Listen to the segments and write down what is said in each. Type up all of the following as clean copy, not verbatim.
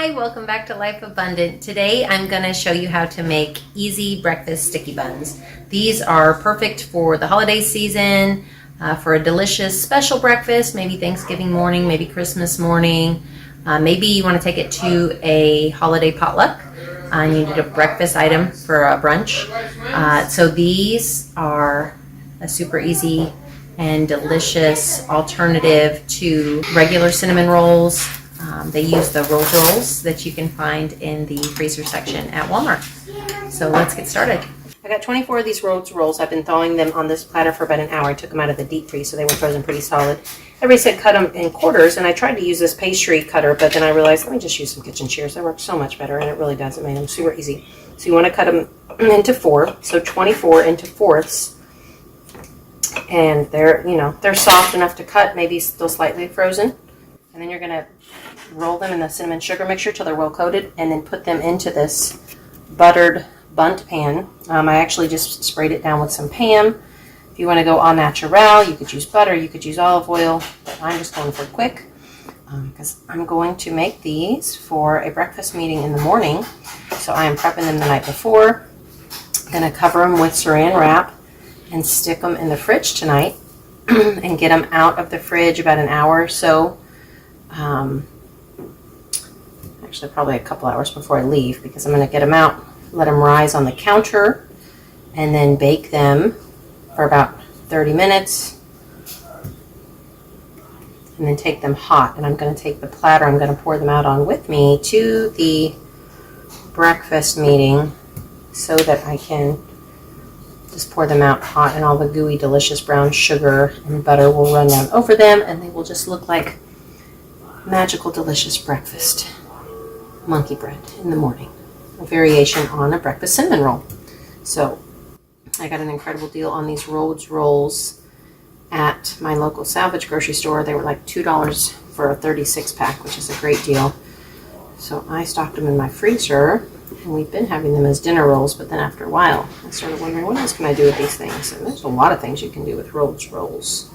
Hi, welcome back to Life Abundant. Today I'm going to show you how to make easy breakfast sticky buns. These are perfect for the holiday season, for a delicious special breakfast, maybe Thanksgiving morning, maybe Christmas morning. Maybe you want to take it to a holiday potluck and you need a breakfast item for a brunch. So these are a super easy and delicious alternative to regular cinnamon rolls. They use the roll rolls that you can find in the freezer section at Walmart. So let's get started. I got 24 of these rolls. I've been thawing them on this platter for about an hour. I took them out of the deep freeze, so they were frozen pretty solid. Everybody said cut them in quarters, and I tried to use this pastry cutter, but then I realized, let me just use some kitchen shears. That works so much better, and it really does. It made them super easy. So you want to cut them into four, so 24 into fourths. And they're soft enough to cut, maybe still slightly frozen. And then you're going to roll them in the cinnamon sugar mixture till they're well coated, and then put them into this buttered bundt pan. I actually just sprayed it down with some Pam. If you want to go au naturel, you could use butter, you could use olive oil, but I'm just going for quick because I'm going to make these for a breakfast meeting in the morning. So I am prepping them the night before. I'm going to cover them with saran wrap and stick them in the fridge tonight and get them out of the fridge about an hour or so. Actually probably a couple hours before I leave, because I'm going to get them out, let them rise on the counter, and then bake them for about 30 minutes, and then take them hot. And I'm going to take the platter I'm going to pour them out on with me to the breakfast meeting so that I can just pour them out hot, and all the gooey delicious brown sugar and butter will run down over them, and they will just look like magical delicious breakfast monkey bread in the morning, a variation on a breakfast cinnamon roll. So I got an incredible deal on these rolls at my local salvage grocery store. They were like $2 for a 36 pack, which is a great deal. So I stocked them in my freezer, and we've been having them as dinner rolls, but then after a while I started wondering, what else can I do with these things? And there's a lot of things you can do with rolls.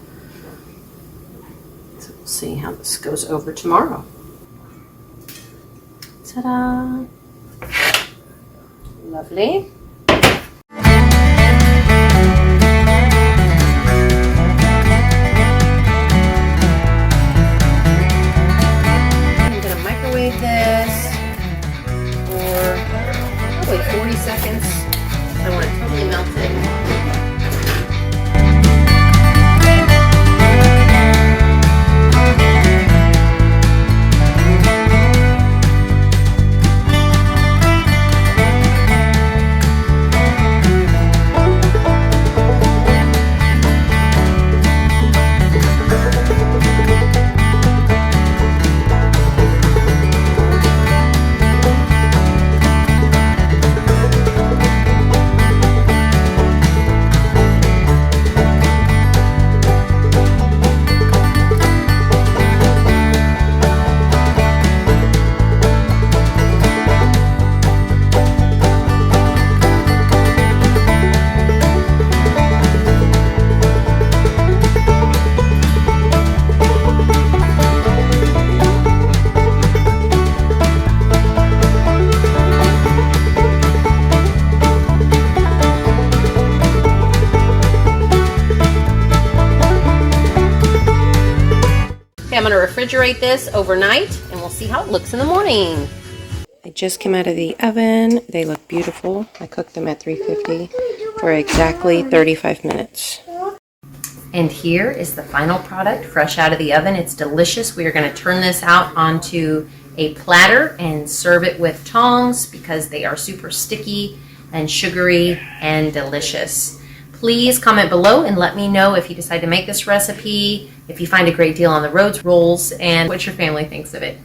So we'll see how this goes over tomorrow. Ta-da! Lovely. I'm going to microwave this for probably 40 seconds. I want it totally melted. I'm going to refrigerate this overnight, and we'll see how it looks in the morning. I just came out of the oven. They look beautiful. I cooked them at 350 for exactly 35 minutes. And here is the final product, fresh out of the oven. It's delicious. We are going to turn this out onto a platter and serve it with tongs because they are super sticky and sugary and delicious. Please comment below and let me know if you decide to make this recipe, if you find a great deal on the rolls, and what your family thinks of it.